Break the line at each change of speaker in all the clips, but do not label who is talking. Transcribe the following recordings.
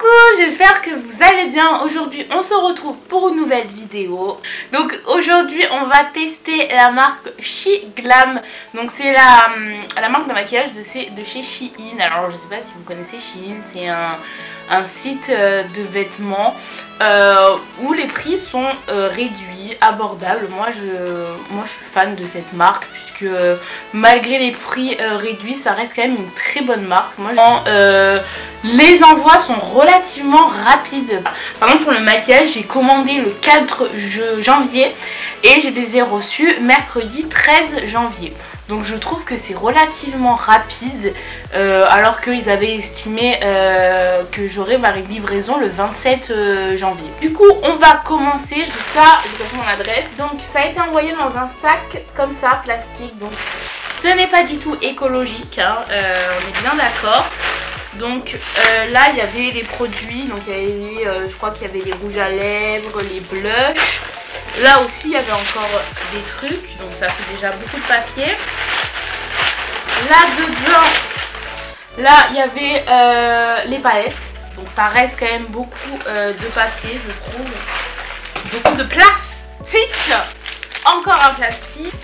Coucou, j'espère que vous allez bien. Aujourd'hui on se retrouve pour une nouvelle vidéo. Donc aujourd'hui on va tester la marque SheGlam. Donc c'est la marque de maquillage de chez Shein. Alors je sais pas si vous connaissez Shein, c'est un site de vêtements où les prix sont réduits, abordables. Moi je suis fan de cette marque puisque malgré les prix réduits, ça reste quand même une très bonne marque. Moi, les envois sont relativement rapides. Par exemple pour le maquillage, j'ai commandé le 4 janvier et je les ai reçus mercredi 13 janvier. Donc je trouve que c'est relativement rapide alors qu'ils avaient estimé que j'aurais ma livraison le 27 janvier. Du coup on va commencer, j'ai mon adresse. Donc ça a été envoyé dans un sac comme ça, plastique. Donc ce n'est pas du tout écologique, hein, on est bien d'accord. Donc là il y avait les produits, donc il y avait, je crois qu'il y avait les rouges à lèvres, les blushs. Là aussi il y avait encore des trucs, donc ça fait déjà beaucoup de papier. Là dedans, là il y avait les palettes, donc ça reste quand même beaucoup de papier, je trouve. Beaucoup de plastique, encore un plastique,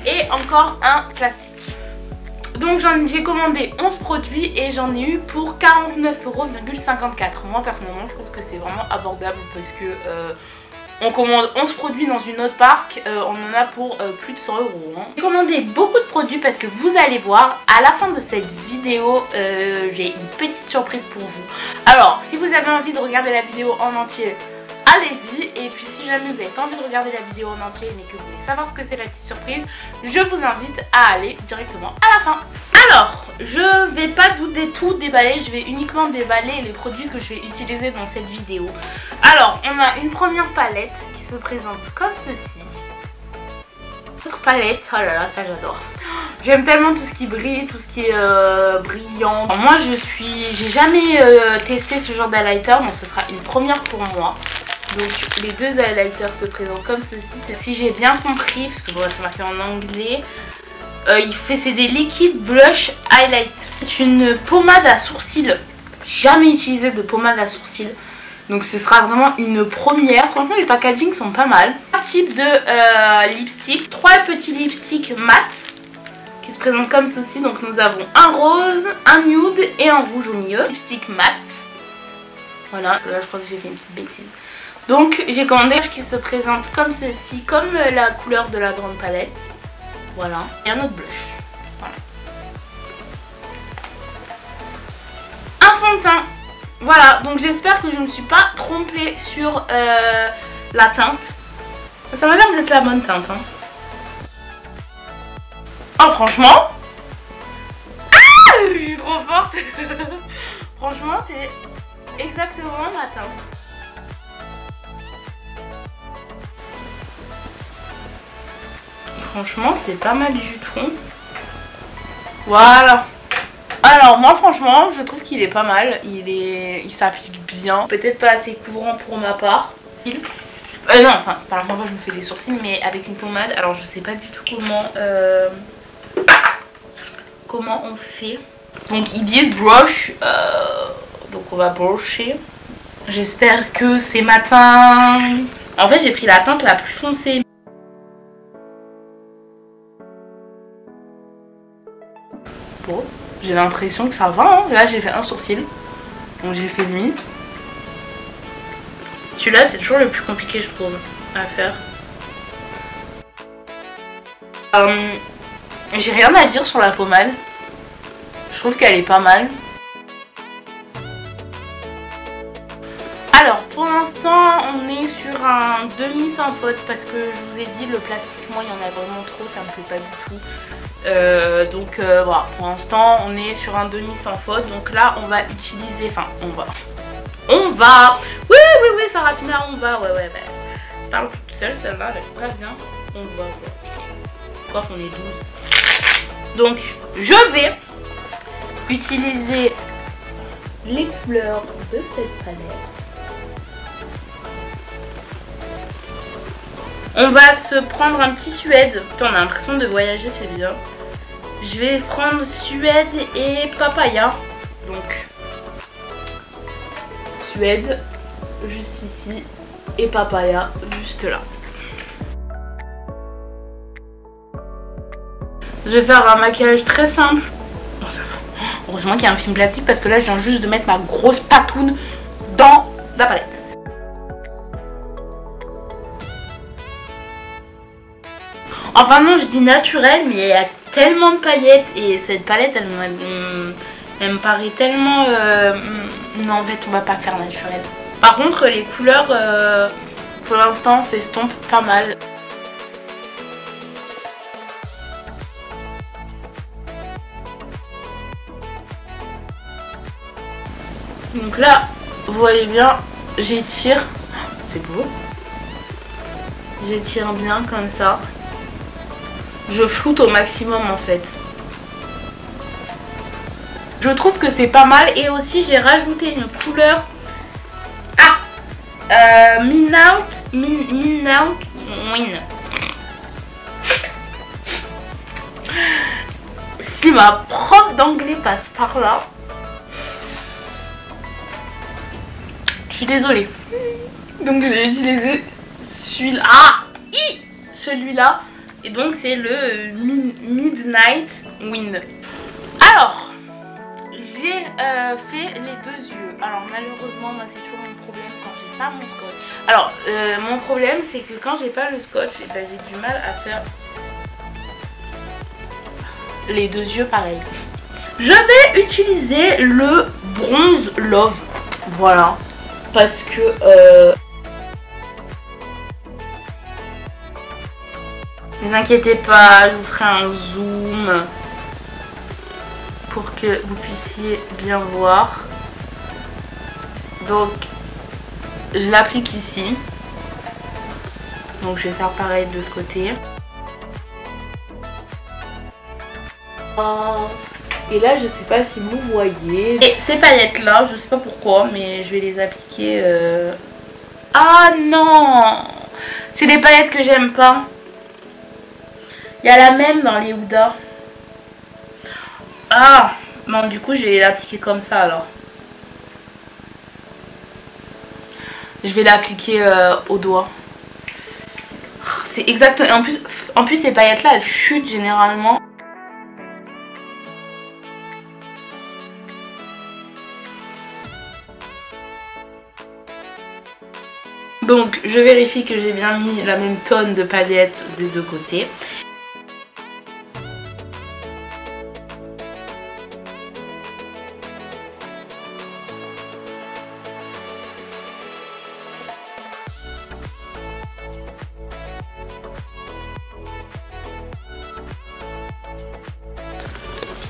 et encore un plastique. Donc j'ai commandé 11 produits et j'en ai eu pour 49,54 €. Moi personnellement je trouve que c'est vraiment abordable parce que on commande 11 produits dans une autre marque, on en a pour plus de 100 €. Hein. J'ai commandé beaucoup de produits parce que vous allez voir, à la fin de cette vidéo, j'ai une petite surprise pour vous. Alors, si vous avez envie de regarder la vidéo en entier, allez-y. Et puis si jamais vous n'avez pas envie de regarder la vidéo en entier mais que vous voulez savoir ce que c'est la petite surprise, je vous invite à aller directement à la fin. Alors, je vais pas tout déballer, je vais uniquement déballer les produits que je vais utiliser dans cette vidéo. Alors, on a une première palette qui se présente comme ceci. Autre palette, oh là là, ça j'adore. J'aime tellement tout ce qui brille, tout ce qui est brillant. Alors, moi j'ai jamais testé ce genre d'highlighter, donc ce sera une première pour moi. Donc les deux highlighters se présentent comme ceci. Si j'ai bien compris, parce que bon, c'est marqué en anglais, c'est des liquid blush highlight. C'est une pommade à sourcils. Jamais utilisé de pommade à sourcils. Donc ce sera vraiment une première. Franchement les packagings sont pas mal. Un type de lipstick. 3 petits lipsticks mat qui se présentent comme ceci. Donc nous avons un rose, un nude et un rouge au milieu. Lipstick mat. Voilà, là je crois que j'ai fait une petite bêtise. Donc j'ai commandé qui se présente comme ceci, comme la couleur de la grande palette. Voilà, et un autre blush. Voilà. Un fond de teint. Voilà, donc j'espère que je ne me suis pas trompée sur la teinte. Ça m'a l'air d'être la bonne teinte. Hein. Oh franchement, je suis trop forte. Franchement c'est exactement ma teinte. Franchement c'est pas mal du tout. Voilà. Alors moi franchement je trouve qu'il est pas mal. Il s'applique bien. Peut-être pas assez couvrant pour ma part. Non, enfin c'est pas la première fois que je me fais des sourcils, mais avec une pommade. Alors je sais pas du tout comment on fait. Donc ils disent brush, donc on va brusher. J'espère que c'est ma teinte. En fait j'ai pris la teinte la plus foncée. Bon, j'ai l'impression que ça va, hein. Là j'ai fait un sourcil, donc j'ai fait nuit. Celui-là c'est toujours le plus compliqué je trouve à faire. J'ai rien à dire sur la pommade. Je trouve qu'elle est pas mal. Alors pour l'instant on est sur un demi sans faute parce que je vous ai dit le plastique moi il y en a vraiment trop, ça me plaît pas du tout. Donc voilà, pour l'instant on est sur un demi sans faute. Donc là on va utiliser, enfin oui Sarafina, on va, ouais je parle toute seule, ça va, elle est très bien. On va voir, je crois qu'on est 12. Donc je vais utiliser les couleurs de cette palette. On va se prendre un petit suède. Putain, on a l'impression de voyager, c'est bien. Je vais prendre suède et papaya. Donc Suède juste ici et Papaya juste là. Je vais faire un maquillage très simple. Oh, ça va. Heureusement qu'il y a un film plastique parce que là je viens juste de mettre ma grosse patoune dans la palette. Enfin non, je dis naturel, mais il y a tellement de paillettes et cette palette elle me paraît tellement... Non, en fait on va pas faire naturel. Par contre les couleurs pour l'instant s'estompent pas mal. Donc là, vous voyez bien, j'étire. C'est beau. J'étire bien comme ça. Je floute au maximum en fait. Je trouve que c'est pas mal. Et aussi j'ai rajouté une couleur. Midnight Win. Si ma prof d'anglais passe par là. Je suis désolée. Donc j'ai utilisé celui-là. Celui-là. Et donc c'est le Midnight Wind. Alors, j'ai fait les deux yeux. Alors malheureusement, moi c'est toujours mon problème quand j'ai pas mon scotch. Alors, mon problème c'est que quand j'ai pas le scotch, j'ai du mal à faire les deux yeux pareil. Je vais utiliser le Bronze Love. Voilà. Parce que... Ne vous inquiétez pas, je vous ferai un zoom pour que vous puissiez bien voir. Donc, je l'applique ici. Donc, je vais faire pareil de ce côté. Et là, je sais pas si vous voyez. Et ces paillettes là, je sais pas pourquoi, mais je vais les appliquer. Ah non! C'est des paillettes que j'aime pas. Il y a la même dans les Huda. Ah! Non, du coup, je vais l'appliquer comme ça alors. Je vais l'appliquer au doigt. C'est exactement. En plus, ces paillettes là, elles chutent généralement. Donc je vérifie que j'ai bien mis la même tonne de paillettes des deux côtés.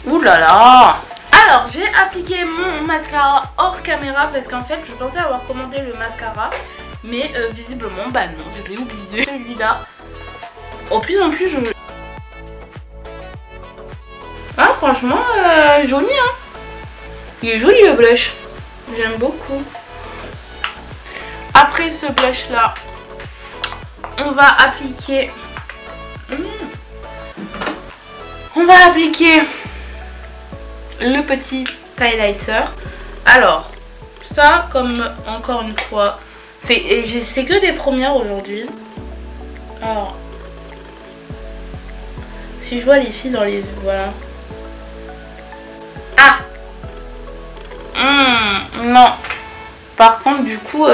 Ouh là là! Alors j'ai appliqué mon mascara hors caméra parce qu'en fait je pensais avoir commandé le mascara. Mais visiblement, bah non, je l'ai oublié. Celui-là. En plus, je... Ah, franchement, joli, hein. Il est joli le blush. J'aime beaucoup. Après ce blush-là, on va appliquer... On va appliquer le petit highlighter. Alors, ça, comme encore une fois... C'est que des premières aujourd'hui. Alors, si je vois les filles dans les... Voilà. Ah non. Par contre, du coup...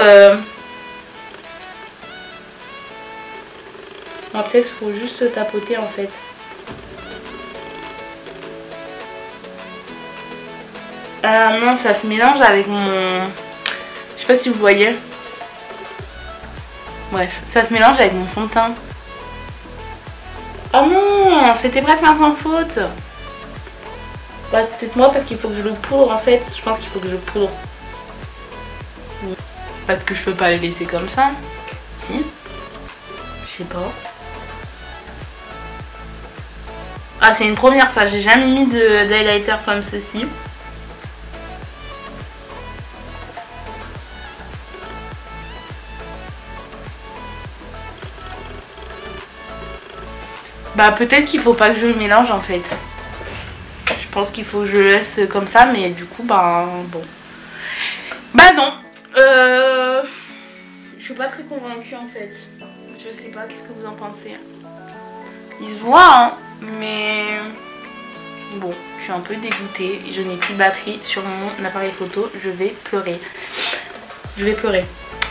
peut-être qu'il faut juste se tapoter en fait. Non, ça se mélange avec mon... Je sais pas si vous voyez. Bref, ça se mélange avec mon fond de teint. Oh non, c'était presque sans faute. Bah, peut-être moi parce qu'il faut que je le poudre en fait. Je pense qu'il faut que je poudre. Parce que je peux pas les laisser comme ça. Si. Je sais pas. Ah, c'est une première ça. J'ai jamais mis d'highlighter comme ceci. Bah peut-être qu'il faut pas que je le mélange en fait. Je pense qu'il faut que je le laisse comme ça, mais du coup bah bon. Bah non. Je suis pas très convaincue en fait. Je sais pas, qu'est-ce que vous en pensez? Il se voit hein, mais bon, je suis un peu dégoûtée. Je n'ai plus de batterie sur mon appareil photo. Je vais pleurer. Je vais pleurer.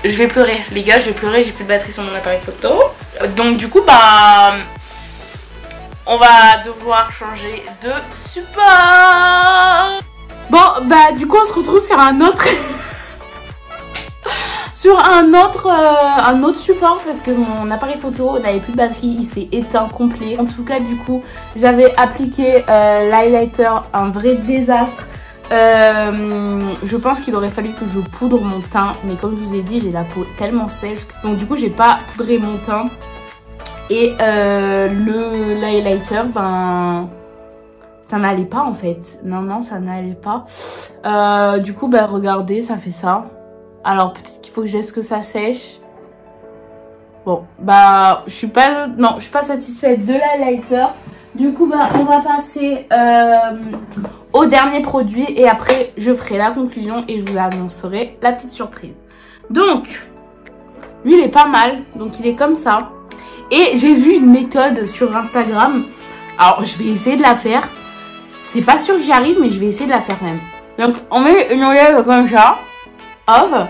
Je vais pleurer. Les gars, je vais pleurer. J'ai plus de batterie sur mon appareil photo. Donc du coup, bah... on va devoir changer de support. Bon, bah du coup, on se retrouve sur un autre... sur un autre support parce que mon appareil photo n'avait plus de batterie, il s'est éteint complet. En tout cas du coup j'avais appliqué l'highlighter, un vrai désastre. Je pense qu'il aurait fallu que je poudre mon teint, mais comme je vous ai dit j'ai la peau tellement sèche, donc du coup j'ai pas poudré mon teint. Et l'highlighter, ben ça n'allait pas en fait. Non ça n'allait pas. Du coup bah regardez, ça fait ça. Alors peut-être qu'il faut que je laisse que ça sèche. Bon bah je suis pas satisfaite de l'highlighter. Du coup bah on va passer au dernier produit et après je ferai la conclusion et je vous annoncerai la petite surprise. Donc lui il est pas mal, donc il est comme ça. Et j'ai vu une méthode sur Instagram. Alors je vais essayer de la faire. C'est pas sûr que j'y arrive mais je vais essayer de la faire même. Donc on met une olive comme ça. Hop.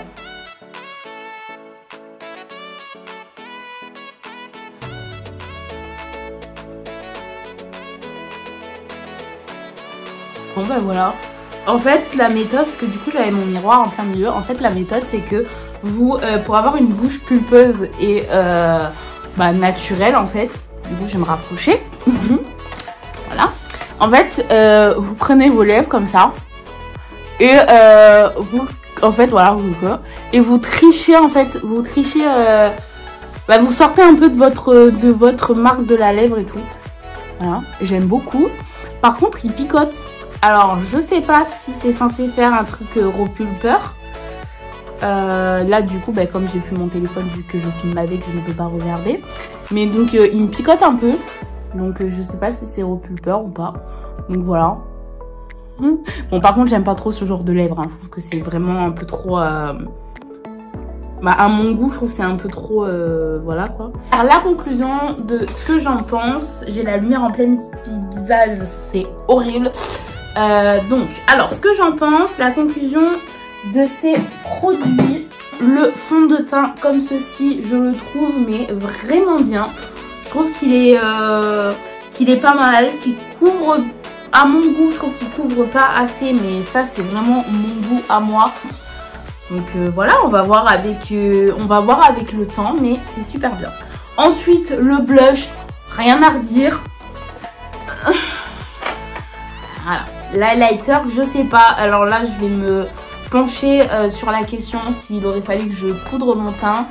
Bon bah voilà. En fait la méthode, parce que du coup j'avais mon miroir en plein milieu. En fait la méthode c'est que vous, pour avoir une bouche pulpeuse et naturelle en fait. Du coup je vais me rapprocher. Voilà. En fait vous prenez vos lèvres comme ça. Et en fait voilà, et vous trichez en fait, vous sortez un peu de votre marque de la lèvre et tout. Voilà, j'aime beaucoup. Par contre il picote. Alors je sais pas si c'est censé faire un truc repulpeur. Là du coup comme j'ai plus mon téléphone vu que je filme avec, je ne peux pas regarder. Mais donc il me picote un peu. Donc je sais pas si c'est repulpeur ou pas. Donc voilà. Bon par contre j'aime pas trop ce genre de lèvres hein. Je trouve que c'est vraiment un peu trop à mon goût, je trouve que c'est un peu trop voilà quoi. Alors la conclusion de ce que j'en pense, j'ai la lumière en plein visage, c'est horrible. Donc alors ce que j'en pense, la conclusion de ces produits, le fond de teint comme ceci, je le trouve mais vraiment bien. Je trouve qu'il est pas mal, qu'il couvre. À mon goût, je trouve qu'il couvre pas assez, mais ça c'est vraiment mon goût à moi. Donc voilà, on va voir avec le temps, mais c'est super bien. Ensuite, le blush, rien à redire. Voilà, l'highlighter, je sais pas. Alors là, je vais me pencher sur la question s'il aurait fallu que je poudre mon teint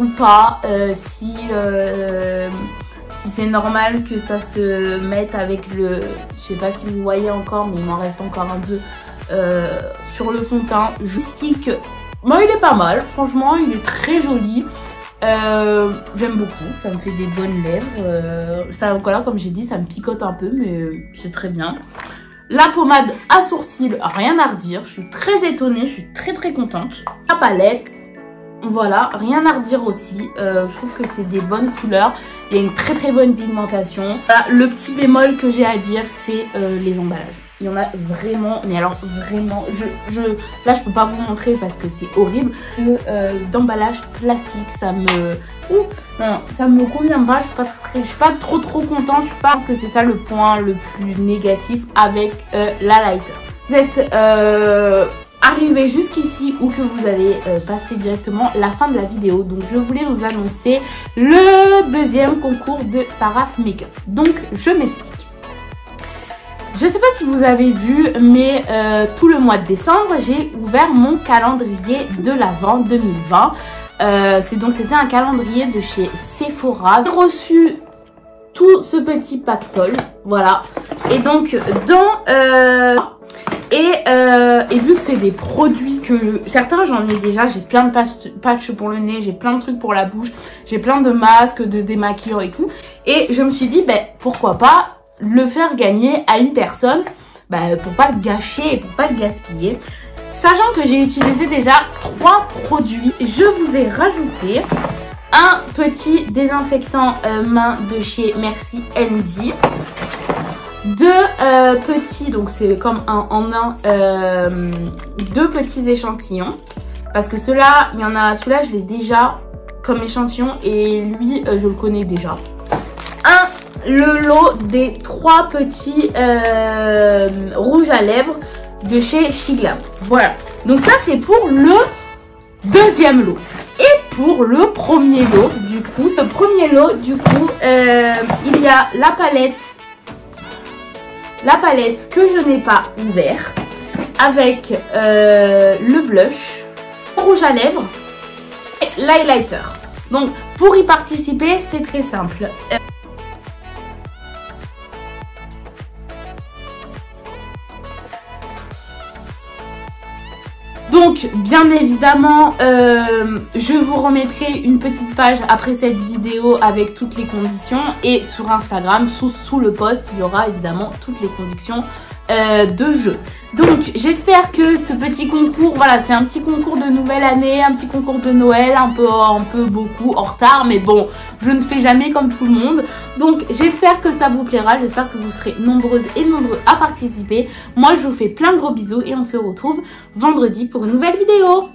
ou pas, si c'est normal que ça se mette avec le... Je sais pas si vous voyez encore, mais il m'en reste encore un peu sur le fond de teint. Justique, bon, il est pas mal. Franchement, il est très joli. J'aime beaucoup. Ça me fait des bonnes lèvres. Ça, voilà, comme j'ai dit, ça me picote un peu, mais c'est très bien. La pommade à sourcils, rien à redire. Je suis très étonnée. Je suis très contente. La palette. Voilà, rien à redire aussi. Je trouve que c'est des bonnes couleurs. Il y a une très bonne pigmentation. Voilà, le petit bémol que j'ai à dire, c'est les emballages. Il y en a vraiment, mais alors vraiment, là je peux pas vous montrer parce que c'est horrible. D'emballage plastique, ça me... non, ça me convient pas. Je suis pas trop contente. Je pense que c'est ça le point le plus négatif avec la lighter. Vous êtes arrivé jusqu'ici ou que vous avez passé directement la fin de la vidéo, donc je voulais vous annoncer le deuxième concours de Saraf Makeup. Donc je m'explique. Je sais pas si vous avez vu, mais tout le mois de décembre j'ai ouvert mon calendrier de l'Avent 2020. C'était un calendrier de chez Sephora. J'ai reçu tout ce petit pactole, voilà. Et donc dans et vu que c'est des produits que certains j'en ai déjà, j'ai plein de patchs pour le nez, j'ai plein de trucs pour la bouche, j'ai plein de masques, de démaquillants et tout. Et je me suis dit, pourquoi pas le faire gagner à une personne, pour pas le gâcher et pour pas le gaspiller. Sachant que j'ai utilisé déjà 3 produits, je vous ai rajouté un petit désinfectant main de chez Merci Handy. 2 petits, donc c'est comme un en un, 2 petits échantillons. Parce que ceux-là, il y en a, celui-là je l'ai déjà comme échantillon et lui je le connais déjà. Le lot des 3 petits rouges à lèvres de chez Shiglam. Voilà, donc ça c'est pour le deuxième lot. Et pour le premier lot, du coup, ce premier lot, du coup, il y a la palette que je n'ai pas ouvert, avec le blush, le rouge à lèvres et l'highlighter. Donc pour y participer, c'est très simple. Donc bien évidemment je vous remettrai une petite page après cette vidéo avec toutes les conditions, et sur Instagram sous le post il y aura évidemment toutes les conditions de jeu. Donc j'espère que ce petit concours, voilà, c'est un petit concours de nouvelle année, un petit concours de Noël, un peu beaucoup en retard, mais bon, je ne fais jamais comme tout le monde. Donc j'espère que ça vous plaira, j'espère que vous serez nombreuses et nombreux à participer. Moi je vous fais plein de gros bisous et on se retrouve vendredi pour une nouvelle vidéo.